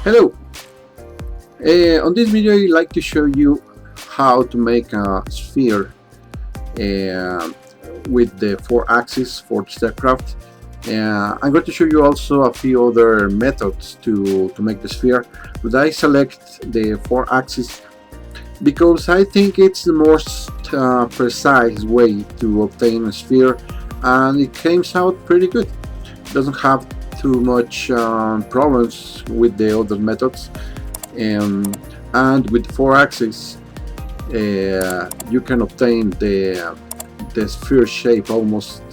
Hello! On this video I'd like to show you how to make a sphere with the 4 axes for Stepcraft. I'm going to show you also a few other methods to make the sphere, but I select the 4 axes because I think it's the most precise way to obtain a sphere, and it comes out pretty good. It doesn't have too much problems with the other methods, and with 4 axes you can obtain the sphere shape almost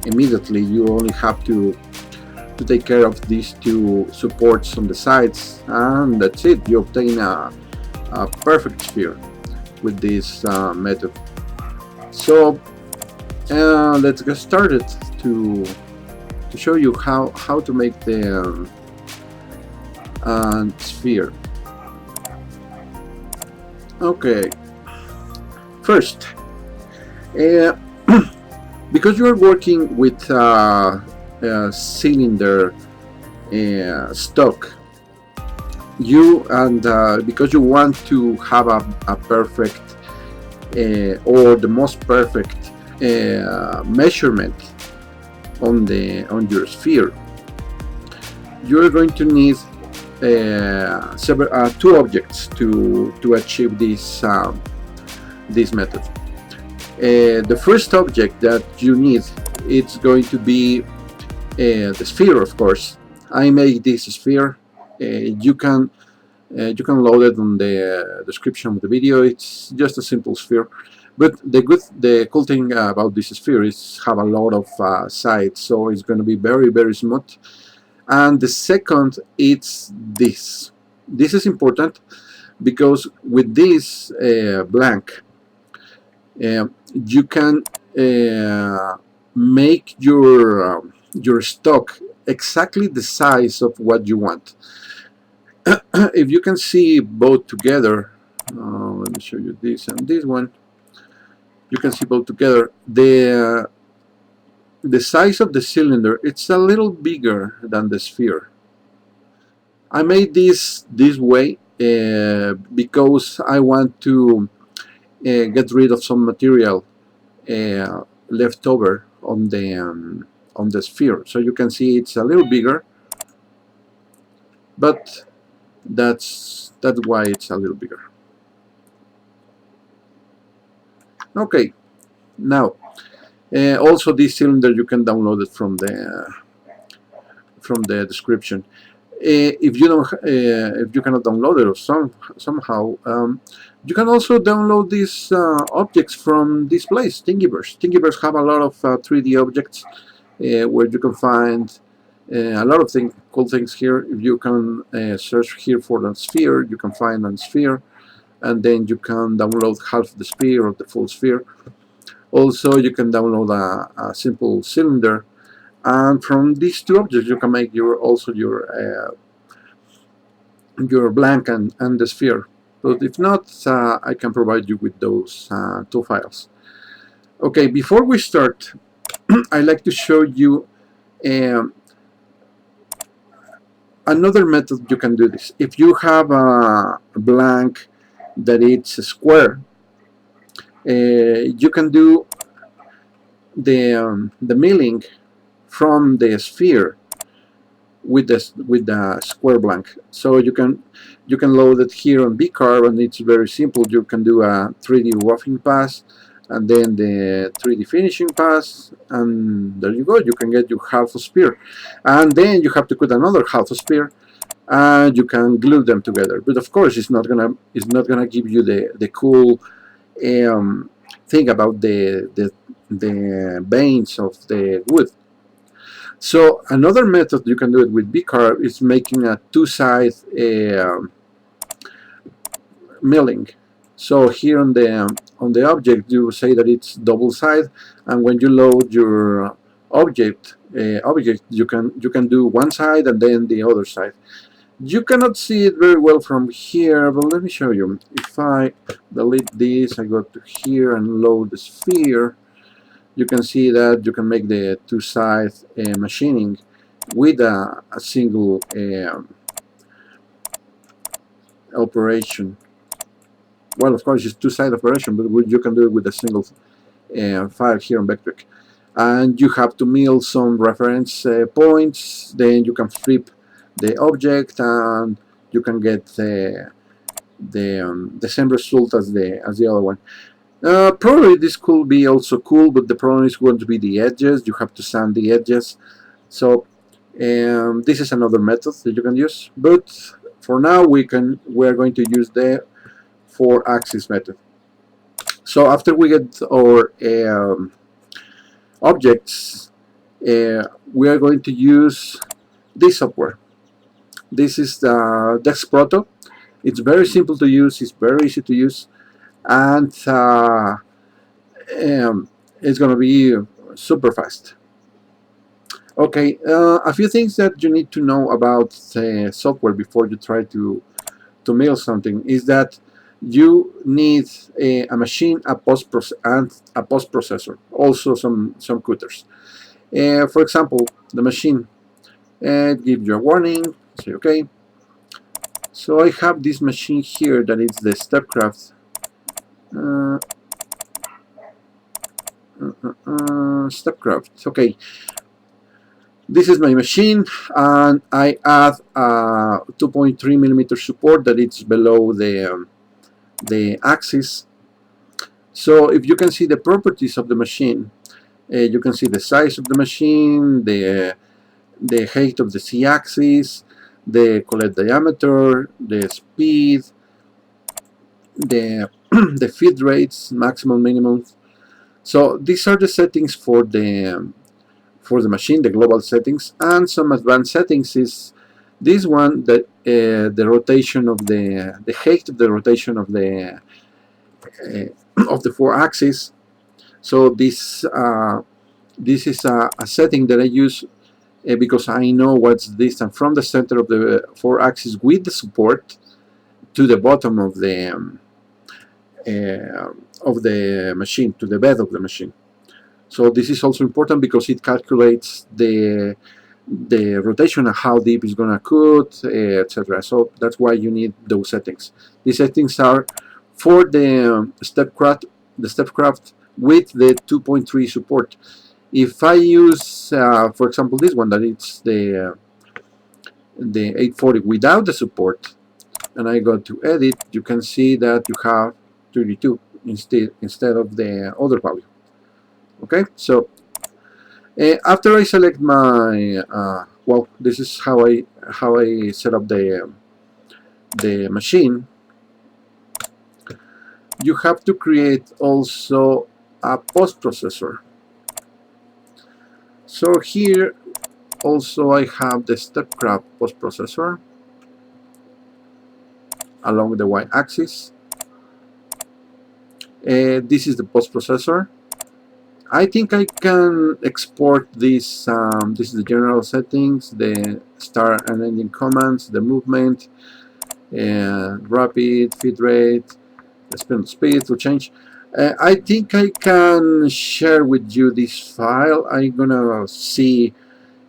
immediately. You only have to take care of these 2 supports on the sides, and that's it. You obtain a perfect sphere with this method. So let's get started to show you how to make the sphere. Okay, first, because you are working with cylinder stock, because you want to have a perfect or the most perfect measurement on your sphere, you're going to need 2 objects to achieve this method. The first object that you need, it's going to be the sphere, of course. I made this sphere. You can load it on the description of the video. It's just a simple sphere, but the cool thing about this sphere is have a lot of sides, so it's going to be very smooth. And the second, it's this is important because with this blank you can make your stock exactly the size of what you want. If you can see both together, let me show you this and this one. You can see both together. The size of the cylinder, it's a little bigger than the sphere. I made this way because I want to get rid of some material left over on the sphere. So you can see it's a little bigger, but that's why it's a little bigger. Okay, now also this cylinder you can download it from the description. If you don't, if you cannot download it or somehow, you can also download these objects from this place, Thingiverse. Thingiverse have a lot of 3D objects where you can find a lot of cool things here. If you can search here for the sphere, you can find a sphere, and then you can download half the sphere or the full sphere. Also, you can download a simple cylinder, and from these 2 objects you can make your blank and the sphere. But if not, I can provide you with those 2 files. Okay, before we start, I'd like to show you another method you can do this. If you have a blank that it's a square, you can do the milling from the sphere with the square blank. So you can load it here on BCarb, and it's very simple. You can do a 3D roughing pass and then the 3D finishing pass, and there you go. You can get your half a sphere, and then you have to cut another half a sphere, and you can glue them together. But of course, it's not gonna give you the cool thing about the veins of the wood. So another method you can do it with BCarb is making a 2-side milling. So here on the object you say that it's double side, and when you load your object you can do one side and then the other side. You cannot see it very well from here, but let me show you. If I delete this, I go to here and load the sphere, you can see that you can make the 2-side machining with a single operation. Well, of course, it's two-side operation, but you can do it with a single file here on Vectric. And you have to mill some reference points, then you can flip the object, and you can get the same result as the other one. Probably this could be also cool, but the problem is going to be the edges. You have to sand the edges. So this is another method that you can use. But for now, we're going to use the 4-axis method. So after we get our objects, we are going to use this software. This is the Proto. It's very simple to use. It's very easy to use, and it's going to be super fast. Okay, a few things that you need to know about software before you try to mail something is that you need a machine, and a post processor, also some cutters. For example, the machine gives you a warning. Say okay. So I have this machine here that is the Stepcraft. Stepcraft. Okay. This is my machine, and I add a 2.3 millimeter support that it's below the axis. So if you can see the properties of the machine, you can see the size of the machine, the height of the z-axis, the collet diameter, the speed, the the feed rates, maximum, minimum. So these are the settings for the machine, the global settings, and some advanced settings is this one, that the rotation of the height of the rotation of the 4-axis. So this is a setting that I use because I know what's the distance from the center of the 4-axis with the support to the bottom of the machine, to the bed of the machine. So this is also important because it calculates the rotation and how deep it's gonna cut, etc. So that's why you need those settings. These settings are for the Stepcraft with the 2.3 support. If I use, for example, this one, that it's the 840 without the support, and I go to edit, you can see that you have 32 instead of the other value. Okay, so after I select my well, this is how I set up the machine. You have to create also a post processor. So here also I have the Stepcraft post processor along the y-axis. This is the post processor. I think I can export this. This is the general settings, the start and ending commands, the movement, rapid, feed rate, speed to change. I think I can share with you this file. I'm gonna see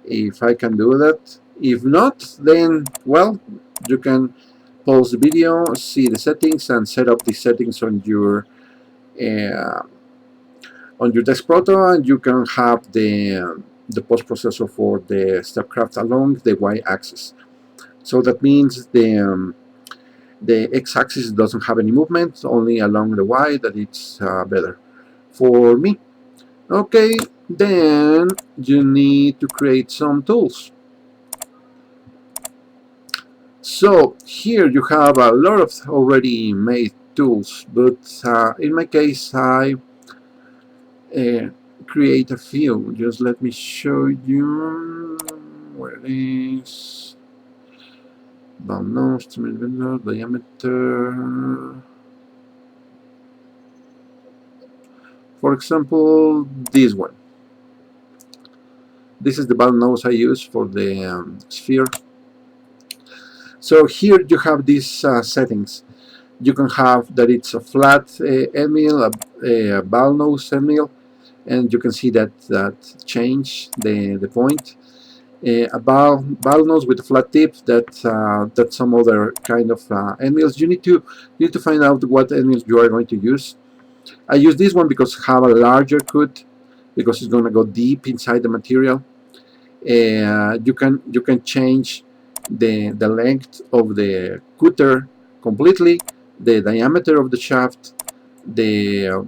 if I can do that. If not, then, well, you can pause the video, see the settings, and set up the settings on your Desk Proto, and you can have the post processor for the Stepcraft along the y-axis. So that means the x-axis doesn't have any movement, only along the y, that it's better for me. Okay, then you need to create some tools. So here you have a lot of already made tools, but in my case I create a few. Just let me show you where it is. Balance, diameter. For example, this one. This is the ball nose I use for the sphere. So here you have these settings. You can have that it's a flat end mill, a ball nose end mill, and you can see that change the point. a ball nose with a flat tip. That's some other kind of end mills. You need to find out what end mills you are going to use. I use this one because I have a larger cut, because it's going to go deep inside the material. You can change the length of the cutter completely, the diameter of the shaft, the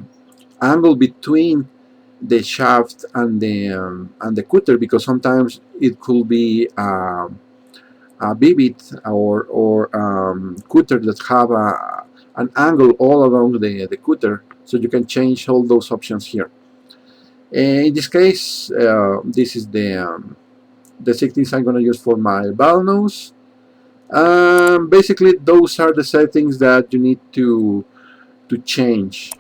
angle between the shaft and the cutter, because sometimes it could be a bibit or cutter that have an angle all along the cutter, so you can change all those options here. In this case, this is the settings I'm going to use for my ball nose. Basically, those are the settings that you need to change.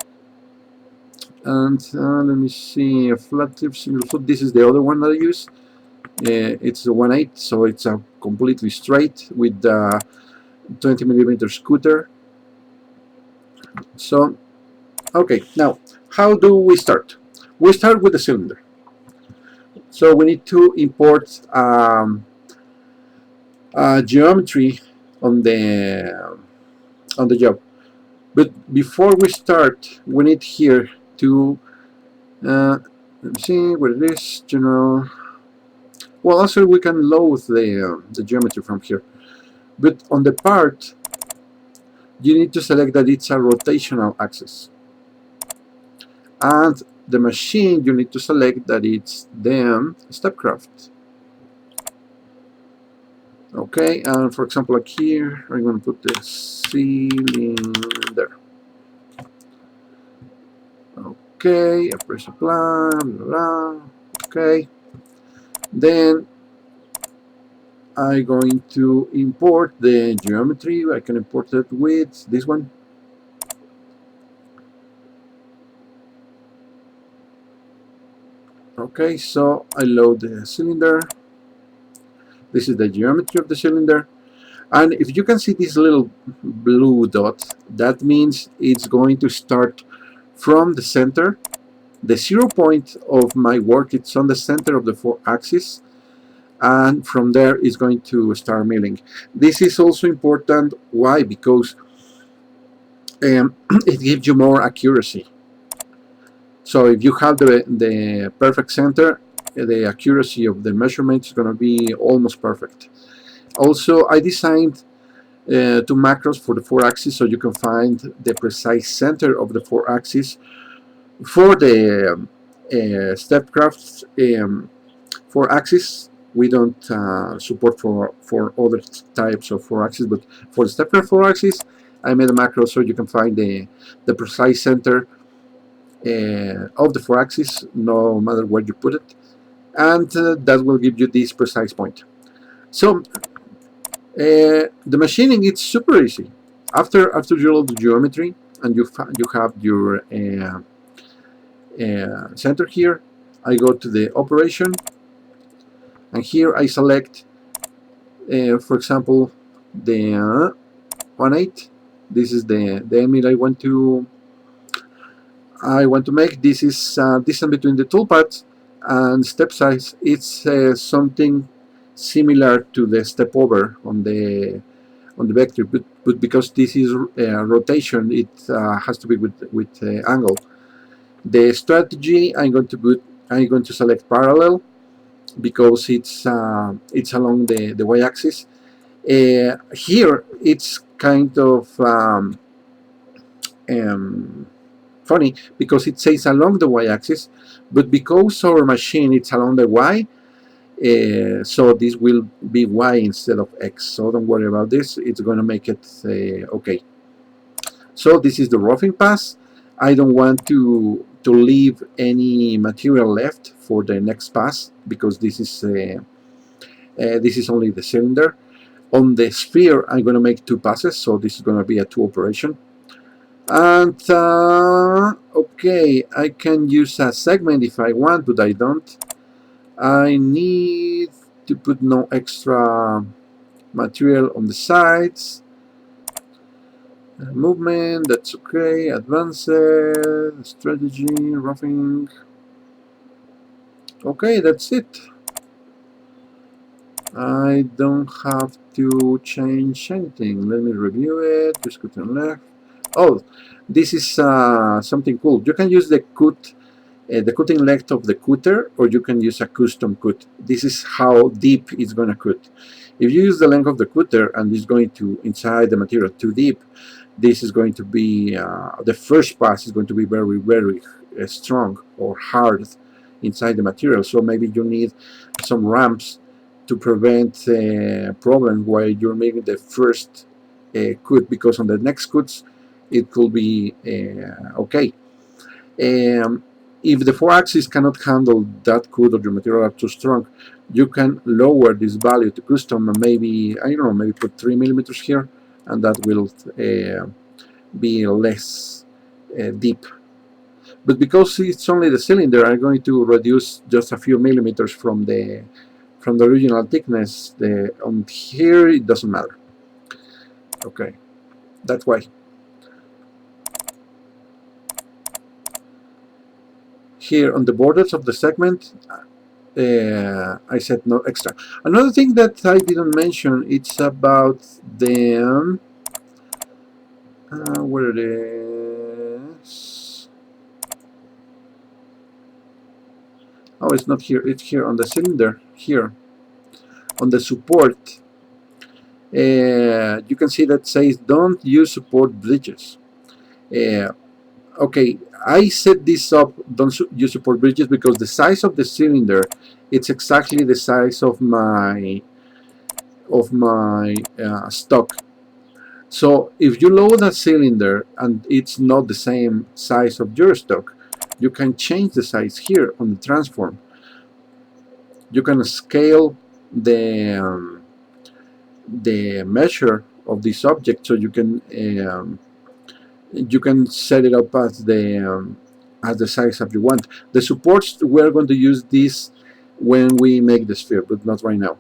And let me see, a flat tip single foot. This is the other one that I use. It's the 1/8, so it's a completely straight with 20mm scooter. So, okay, now how do we start? We start with the cylinder. So we need to import geometry on the job. But before we start, we need here to let me see what it is. General. Well, also we can load the geometry from here. But on the part, you need to select that it's a rotational axis. And the machine, you need to select that it's the Stepcraft. Okay, and for example, like here, I'm going to put the ceiling there. Okay, I press apply, blah, blah. Okay. Then I'm going to import the geometry. I can import it with this one. Okay, so I load the cylinder. This is the geometry of the cylinder. And if you can see this little blue dot, that means it's going to start from the center. The 0 point of my work, it's on the center of the 4-axis. And from there it's going to start milling. This is also important. Why? Because it gives you more accuracy. So if you have the perfect center, the accuracy of the measurement is going to be almost perfect. Also, I designed 2 macros for the 4-axis, so you can find the precise center of the 4-axis. For the Stepcraft 4-axis, we don't support for other types of 4-axis, but for the Stepcraft 4-axis, I made a macro so you can find the precise center of the 4-axis, no matter where you put it, and that will give you this precise point. So the machining, it's super easy. After you load the geometry and you have your center here, I go to the operation, and here I select, for example, the 1/8. This is the mill I want to make. This is distance between the toolpath and step size. It's something similar to the step over on the vector, but because this is rotation, it has to be with angle. The strategy, I'm going to select parallel, because it's along the y-axis. Here it's kind of funny, because it says along the y-axis, but because our machine it's along the y, so this will be y instead of x. So don't worry about this. It's going to make it okay. So this is the roughing pass. I don't want to leave any material left for the next pass, because this is only the cylinder. On the sphere, I'm going to make 2 passes, so this is going to be a 2 operation. And okay, I can use a segment if I want, but I don't. I need to put no extra material on the sides. Movement, that's okay. Advanced, strategy, roughing. Okay, that's it. I don't have to change anything. Let me review it. Just go to the left. Oh, this is something cool. You can use the cutting length of the cutter, or you can use a custom cut. This is how deep it's going to cut. If you use the length of the cutter and it's going to inside the material too deep, this is going to be the first pass is going to be very very strong or hard inside the material. So maybe you need some ramps to prevent problems while you're making the first cut, because on the next cuts it could be okay. um, if the 4-axis cannot handle that cut or your material are too strong, you can lower this value to custom and maybe, I don't know, maybe put 3 millimeters here, and that will be less deep. But because it's only the cylinder, I'm going to reduce just a few millimeters from the original thickness. On here it doesn't matter. Okay, that's why. Here on the borders of the segment, I said no extra. Another thing that I didn't mention, it's about the where it is. Oh, it's not here. It's here on the cylinder. Here on the support, you can see that says don't use support bridges. Uh, okay, I set this up. Don't use support bridges because the size of the cylinder, it's exactly the size of my stock. So if you load a cylinder and it's not the same size of your stock, you can change the size here on the transform. You can scale the measure of this object, so you can set it up as the size that you want. The supports, we're going to use this when we make the sphere, but not right now.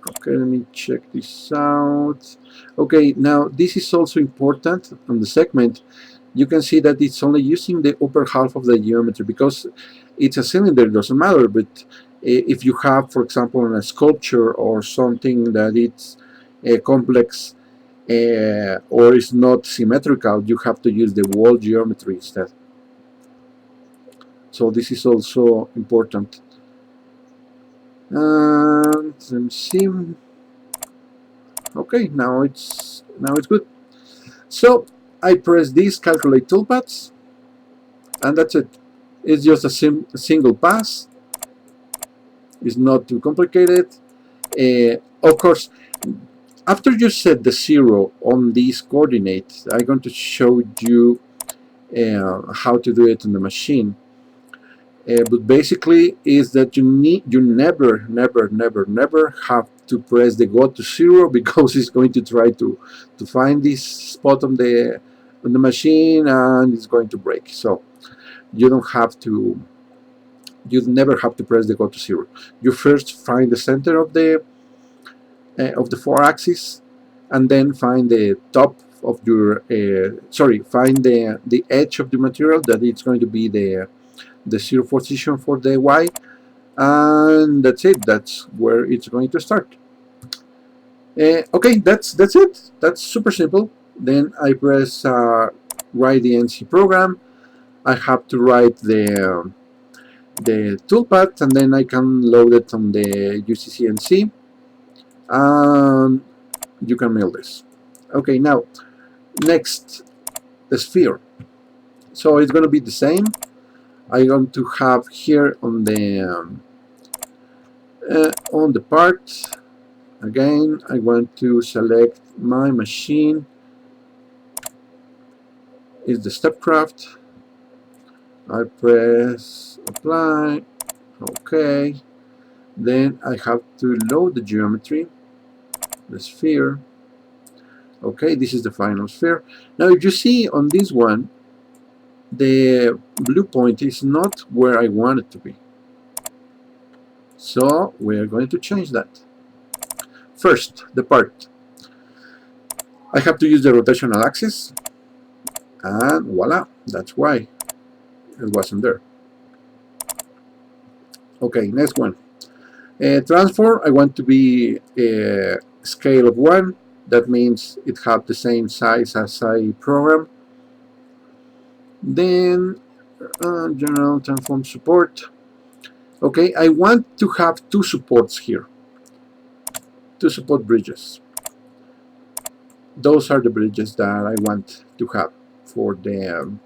Okay, let me check this out. Okay, now this is also important on the segment. You can see that it's only using the upper half of the geometry because it's a cylinder, it doesn't matter. But if you have, for example, a sculpture or something that it's complex or is not symmetrical, you have to use the wall geometry instead. So this is also important. And let me see. Okay, now it's good. So I press this calculate toolpaths, and that's it. It's just a single pass. It's not too complicated. Of course, after you set the 0 on these coordinates, I'm going to show you how to do it on the machine. But basically is that you never have to press the go to 0 because it's going to try to find this spot on the machine and it's going to break. So you never have to press the go to 0. You first find the center of the 4-axis, and then find the top of your find the edge of the material that it's going to be the 0 position for the Y, and that's it. That's where it's going to start. Okay, that's it. That's super simple. Then I press write the NC program. I have to write the toolpath, and then I can load it on the UCCNC, and you can mail this. Okay, now next, the sphere. So it's going to be the same. I'm going to have here on the part, again I want to select my machine is the Stepcraft. I press apply. Okay, then I have to load the geometry, the sphere. Okay, this is the final sphere. Now if you see on this one, the blue point is not where I want it to be, so we're going to change that. First, the part. I have to use the rotational axis, and voila, that's why it wasn't there. Okay, next one. Transform, I want to be a scale of 1. That means it have the same size as I program. Then general transform support. Okay, I want to have two supports here, two support bridges. Those are the bridges that I want to have for the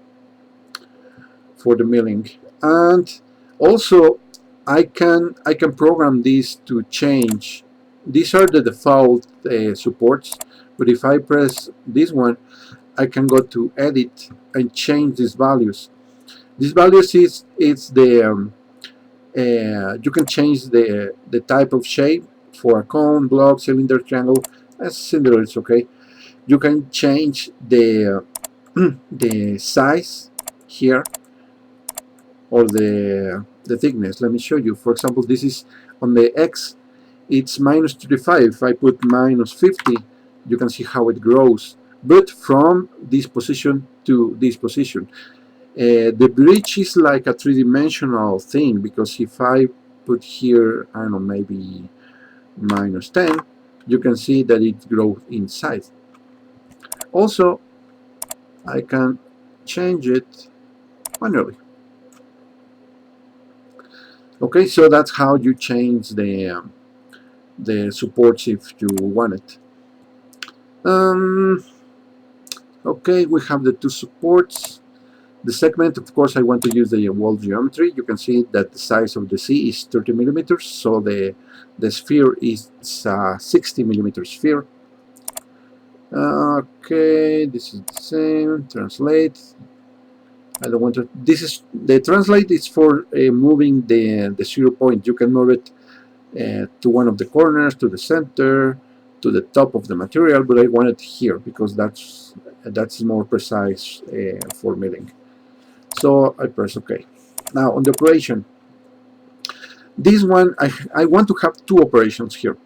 milling. And also I can program this to change. These are the default supports, but if I press this one, I can go to edit and change these values. These values is the you can change the type of shape for a cone, block, cylinder, triangle. As cylinder is okay. You can change the the size here, or the thickness. Let me show you. For example, this is on the X, it's minus 35. If I put minus 50, you can see how it grows, but from this position to this position. The bridge is like a three-dimensional thing, because if I put here, I don't know, maybe minus 10, you can see that it grows in size. Also, I can change it manually. Okay, so that's how you change the supports if you want it. Okay, we have the two supports. The segment, of course, I want to use the wall geometry. You can see that the size of the C is 30 millimeters, so the sphere is a 60 millimeter sphere. Okay, this is the same. Translate. I don't want to. This is the translate is for moving the 0 point. You can move it to one of the corners, to the center, to the top of the material, but I want it here because that's more precise for milling. So I press OK. Now on the operation, this one I want to have two operations here.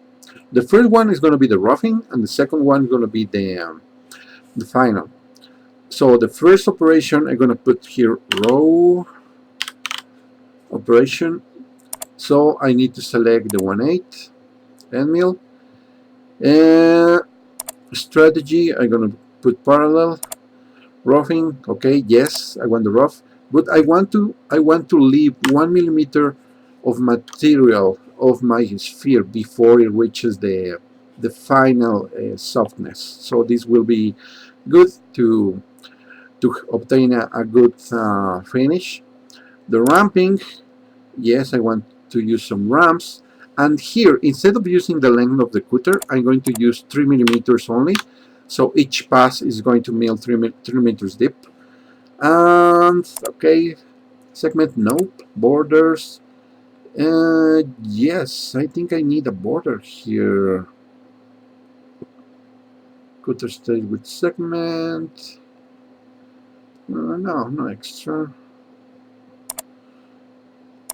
The first one is going to be the roughing, and the second one is going to be the final. So the first operation I'm going to put here row operation. So I need to select the 1/8 end mill. Strategy, I'm going to put parallel. Roughing, okay, yes, I want the rough, but I want to leave 1 millimeter of material of my sphere before it reaches the final softness. So this will be good to obtain a good finish. The ramping, yes, I want to use some ramps. And here, instead of using the length of the cutter, I'm going to use 3 millimeters only. So each pass is going to mill 3 millimeters deep. And okay, segment, nope. Borders, yes, I think I need a border here. Cutter stays with segment. No extra.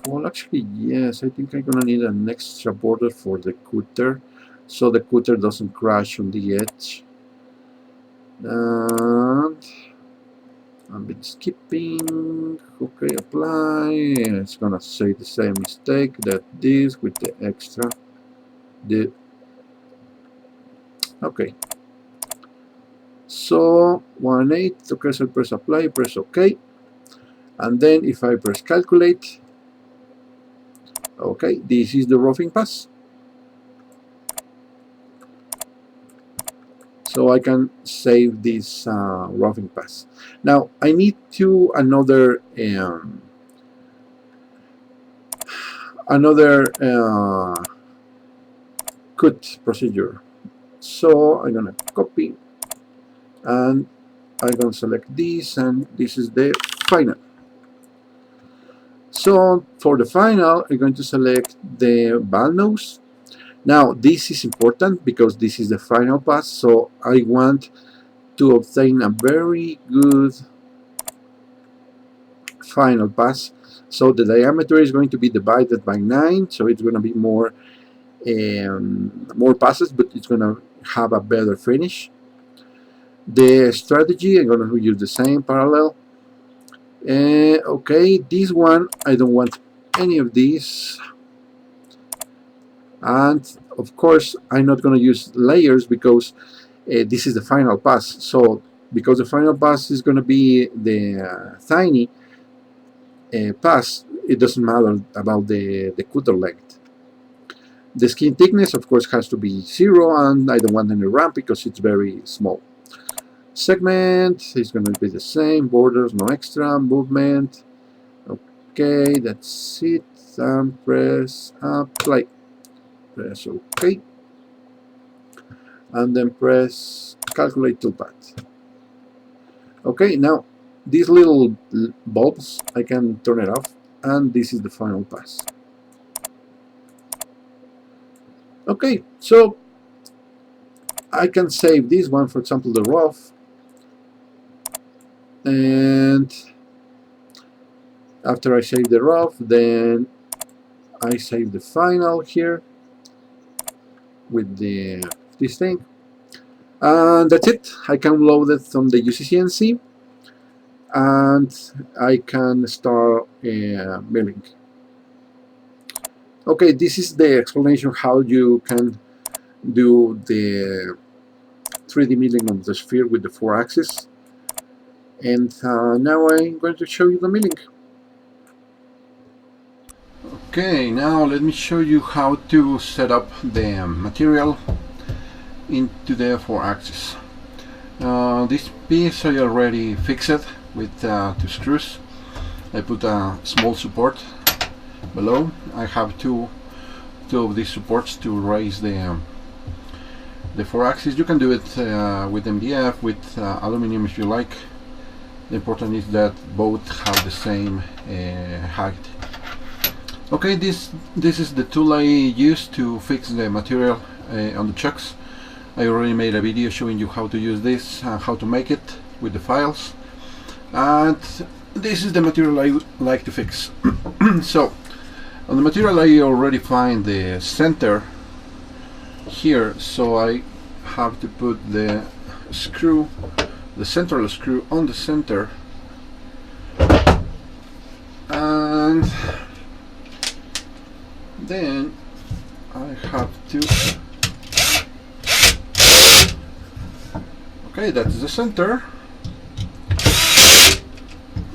Well, actually, yes, I think I'm gonna need an extra border for the cutter, so the cutter doesn't crash on the edge. And I've been skipping. Okay, apply. It's gonna say the same mistake that this with the extra. Okay. So 1/8. Okay, so press apply, press OK, and then if I press calculate, okay, this is the roughing pass. So I can save this roughing pass. Now I need to another cut procedure. So I'm gonna copy, and I'm gonna select this, and this is the final. So for the final, I'm going to select the valve nose. Now this is important because this is the final pass, so I want to obtain a very good final pass. So the diameter is going to be divided by 9, so it's going to be more passes, but it's going to have a better finish. The strategy, I'm going to use the same parallel. Okay, this one I don't want any of these. And of course, I'm not going to use layers because this is the final pass. So because the final pass is going to be the tiny pass, it doesn't matter about the cutter length. The skin thickness, of course, has to be 0, and I don't want any ramp because it's very small. Segment is going to be the same. Borders, no extra. Movement. Okay, that's it. And press apply. Press OK. And then press calculate toolpath. Okay, now these little bulbs, I can turn it off, and this is the final pass. Okay, so I can save this one, for example, the rough, and after I save the rough, then I save the final here with this thing, and that's it. I can load it from the UCCNC, and I can start milling. Okay, this is the explanation how you can do the 3D milling of the sphere with the 4 axes. And now I'm going to show you the milling. Okay, now let me show you how to set up the material into the 4 axis. This piece I already fixed with 2 screws. I put a small support below. I have two of these supports to raise the 4 axis. You can do it with MDF, with aluminum if you like. The important is that both have the same height. Okay, this is the tool I use to fix the material on the chucks. I already made a video showing you how to use this, how to make it with the files, and this is the material I would like to fix. So on the material I already find the center here, so I have to put the screw, the central screw, on the center, and then I have to, okay, that's the center.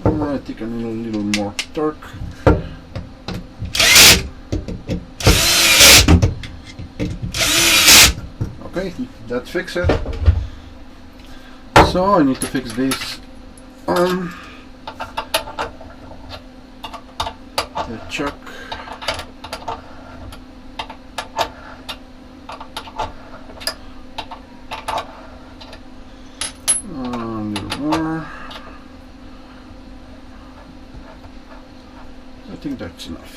I take a little more torque. Okay, that fixes it. So I need to fix this on the chuck. A little more. I think that's enough.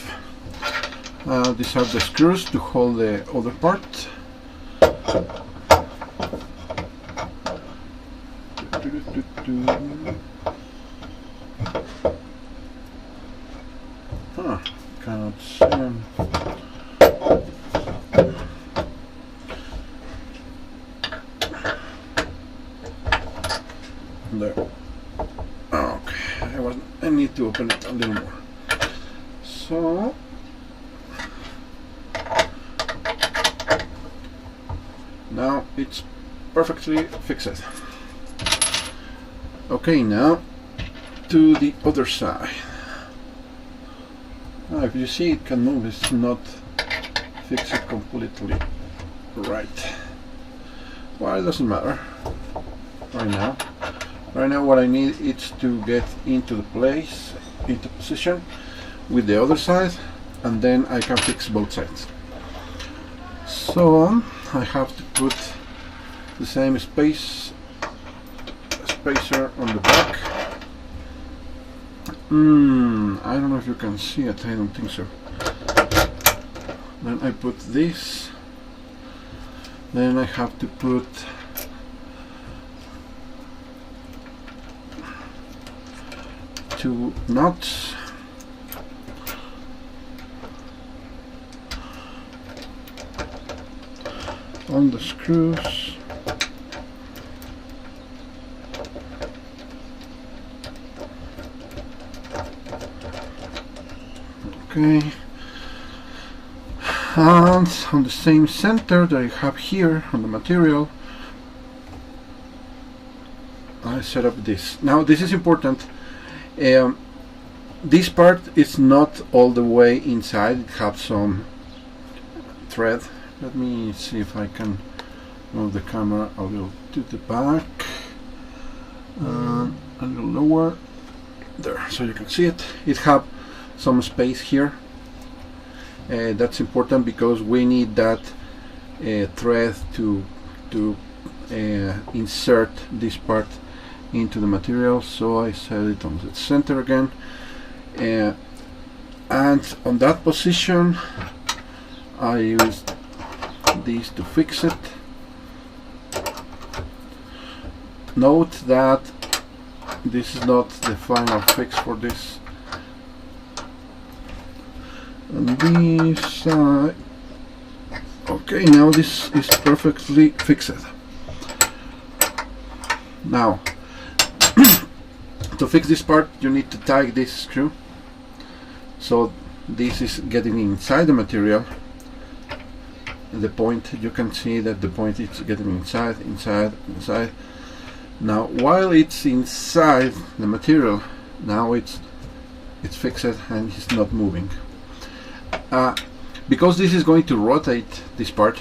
These are the screws to hold the other part. Cannot see them. There. Okay, I need to open it a little more. So now it's perfectly fixed. Okay, now to the other side. If you see it can move, it's not fixed completely right. Well, it doesn't matter right now. Right now what I need is to get into the place, into position with the other side, and then I can fix both sides. So I have to put the same spacer on the back. I don't know if you can see it, I don't think so. Then I put this, then I have to put two nuts. On the screws. Okay, and on the same center that I have here on the material, I set up this. Now this is important. This part is not all the way inside. It has some thread. Let me see if I can move the camera a little to the back, a little lower there, so you can see it. It have some space here. That's important because we need that thread to insert this part into the material. So I set it on the center again, and on that position I used this to fix it. Note that this is not the final fix for this. And this side. Okay, now this is perfectly fixed. Now to fix this part you need to tighten this screw, so this is getting inside the material. The point, you can see that the point is getting inside. Now while it's inside the material, now it's fixed and it's not moving. Because this is going to rotate this part,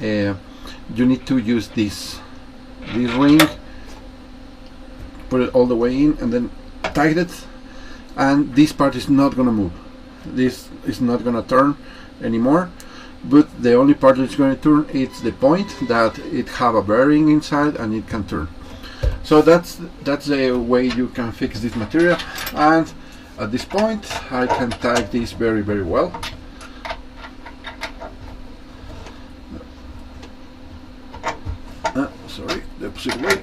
you need to use this ring, put it all the way in and then tighten it, and this part is not going to move. This is not going to turn anymore, but the only part that's going to turn is the point that it have a bearing inside and it can turn. So that's the way you can fix this material. And at this point I can tighten this very well. Sorry, the opposite way.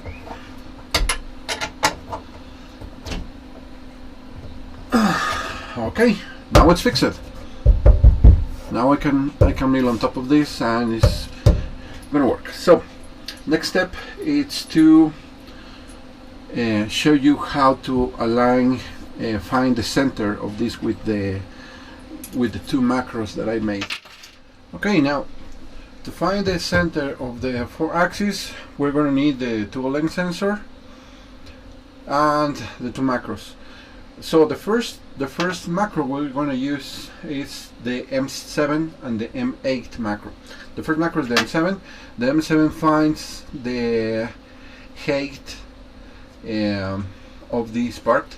Okay, now it's fixed. Now I can kneel on top of this and it's gonna work. So next step is to show you how to align, find the center of this with the two macros that I made. Okay, now to find the center of the 4-axis, we're going to need the tool length sensor and the two macros. So the first macro we're going to use is the M7 and the M8 macro. The first macro is the M7. The M7 finds the height of this part.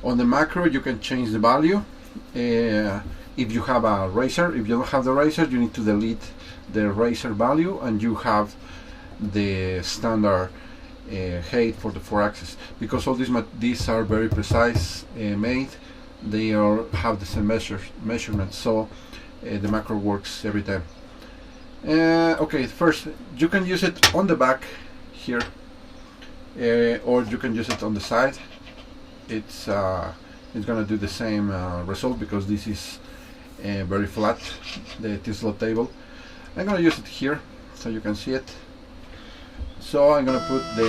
On the macro you can change the value if you have a razor. If you don't have the razor, you need to delete the razor value and you have the standard height for the 4-axis. Because all these are very precise made, they all have the same measurement, so the macro works every time. Okay, first you can use it on the back here, or you can use it on the side. It's gonna do the same result because this is very flat, the Tesla table. I'm gonna use it here so you can see it. So I'm gonna put the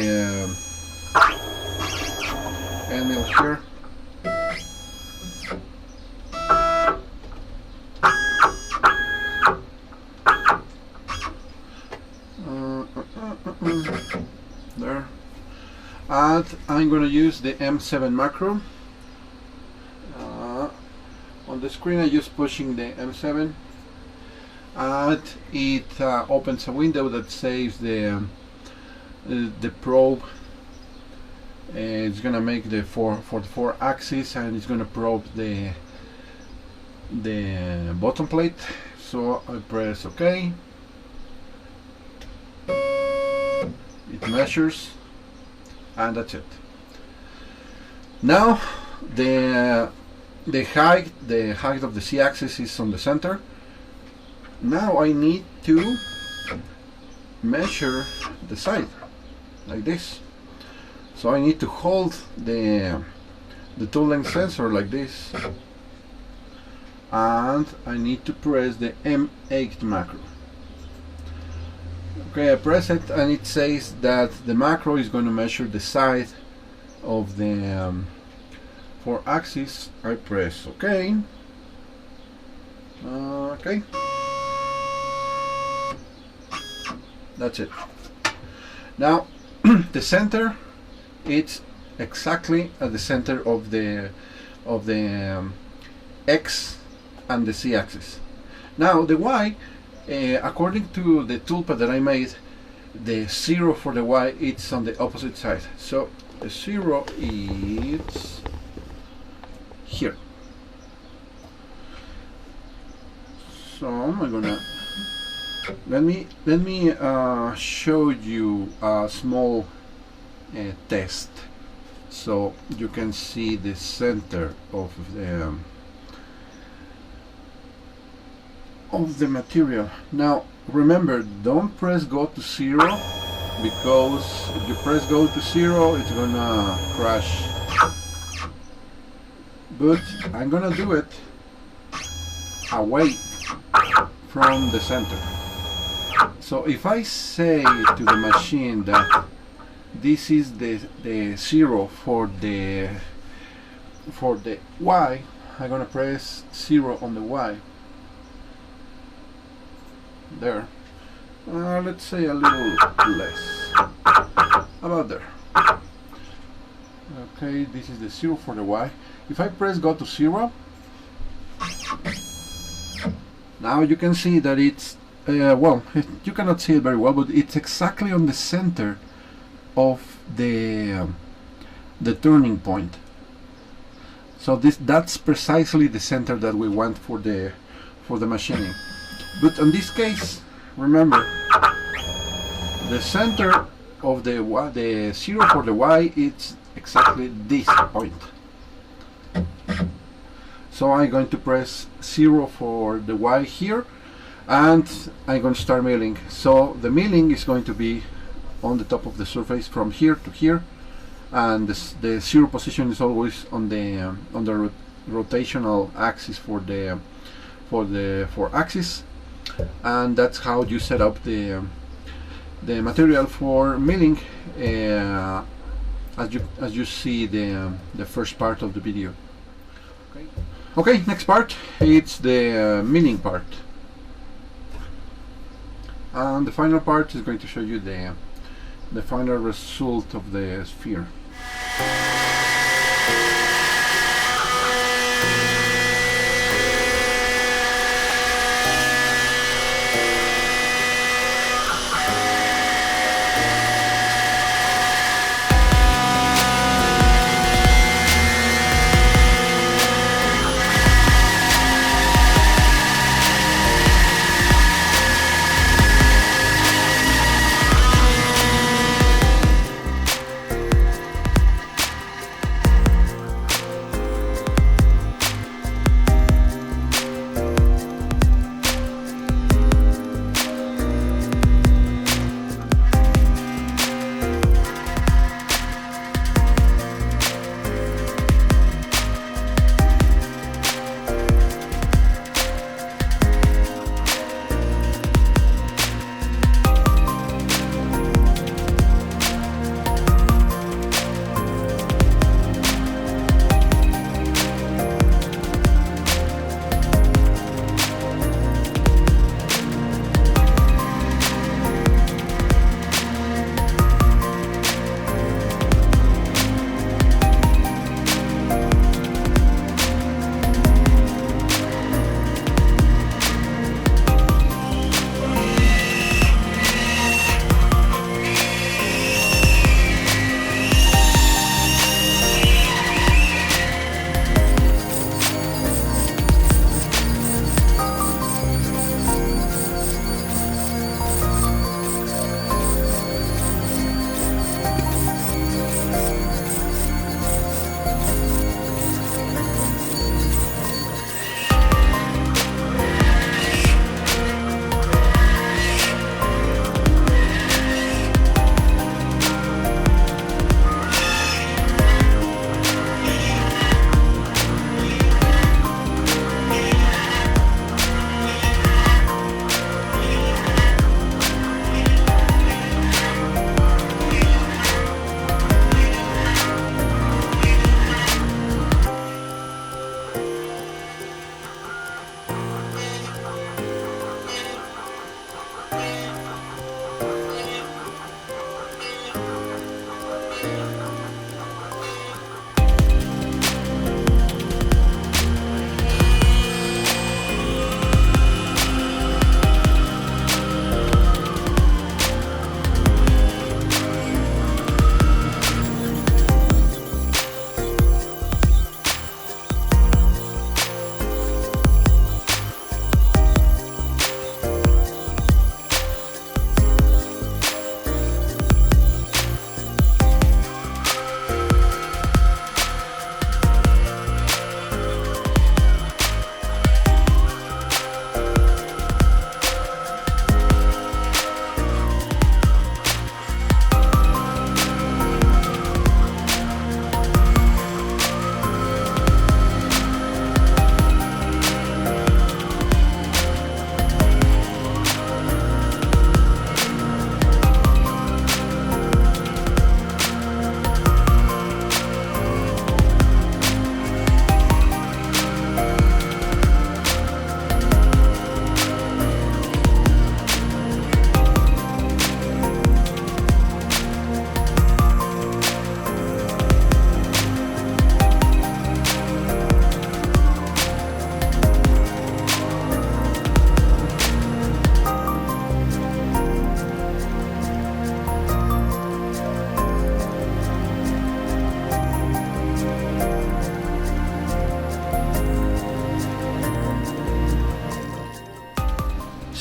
end mill here. There. And I'm gonna use the M7 macro. On the screen I'm just pushing the M7 and it opens a window that says the probe. It's gonna make the for the 4-axis and it's gonna probe the bottom plate. So I press OK. It measures and that's it. Now the height of the Z-axis is on the center. Now I need to measure the side like this. So I need to hold the tool length sensor like this, and I need to press the M8 macro. Okay, I press it and it says that the macro is going to measure the side of the 4-axis. I press OK Okay, that's it. Now the center, it's exactly at the center of the X and the Z axis. Now the Y, according to the toolpath that I made, the 0 for the Y it's on the opposite side. So the 0 is here. So I'm gonna let me show you a small test, so you can see the center of the material. Now remember, don't press go to 0, because if you press go to 0 it's gonna crash. But I'm gonna do it away from the center. So if I say to the machine that this is the 0 for the Y, I'm gonna press 0 on the Y. There. Let's say a little less. About there. Okay, this is the 0 for the Y. If I press go to 0, now you can see that it's well, you cannot see it very well, but it's exactly on the center of the turning point. So that's precisely the center that we want for the machining. But in this case, remember, the center of the 0 for the Y, it's exactly this point. So I'm going to press 0 for the Y here, and I'm going to start milling. So the milling is going to be on the top of the surface from here to here, and the 0 position is always on the rotational axis for the 4 axis, and that's how you set up the material for milling, as you see the first part of the video. Okay, next part, it's the milling part, and the final part is going to show you the final result of the sphere.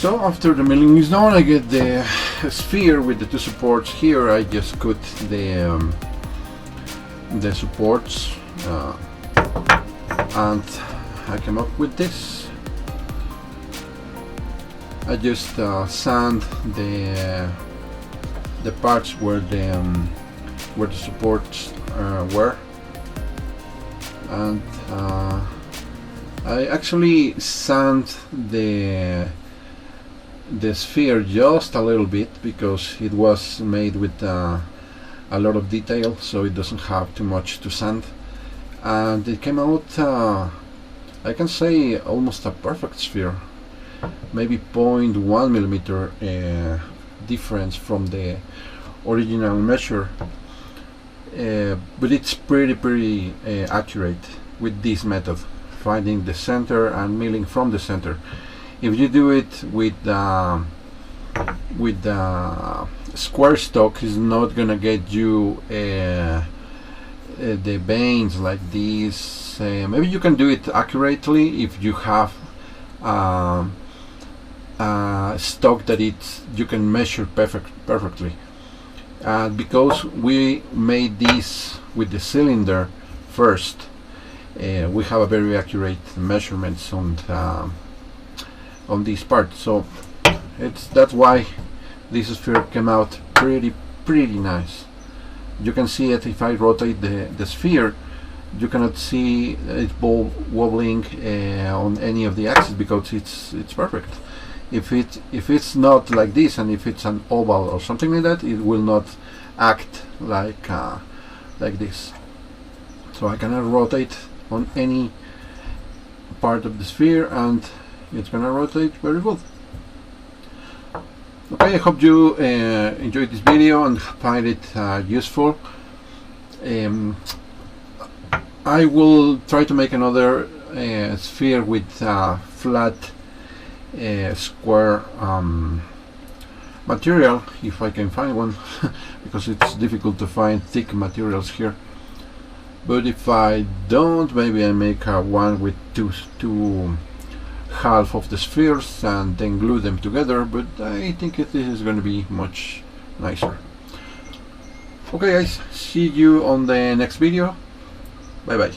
So after the milling is done, I get the sphere with the two supports here. I just cut the supports and I came up with this. I just sand the parts where the supports were, and I actually sand the sphere just a little bit because it was made with a lot of detail, so it doesn't have too much to sand, and it came out I can say almost a perfect sphere, maybe 0.1 millimeter difference from the original measure, but it's pretty accurate with this method, finding the center and milling from the center. If you do it with square stock, it's not gonna get you the veins like this. Maybe you can do it accurately if you have stock that you can measure perfectly. Because we made this with the cylinder first, we have a very accurate measurements on this part. So that's why this sphere came out pretty nice. You can see it if I rotate the sphere. You cannot see it wobbling on any of the axes because it's perfect. If it's not like this, and if it's an oval or something like that, it will not act like this. So I cannot rotate on any part of the sphere, and it's gonna rotate very good. Okay, I hope you enjoyed this video and find it useful. I will try to make another sphere with flat square material if I can find one because it's difficult to find thick materials here. But if I don't, maybe I make one with two half of the spheres and then glue them together, but I think this is going to be much nicer. Okay guys, see you on the next video. Bye bye.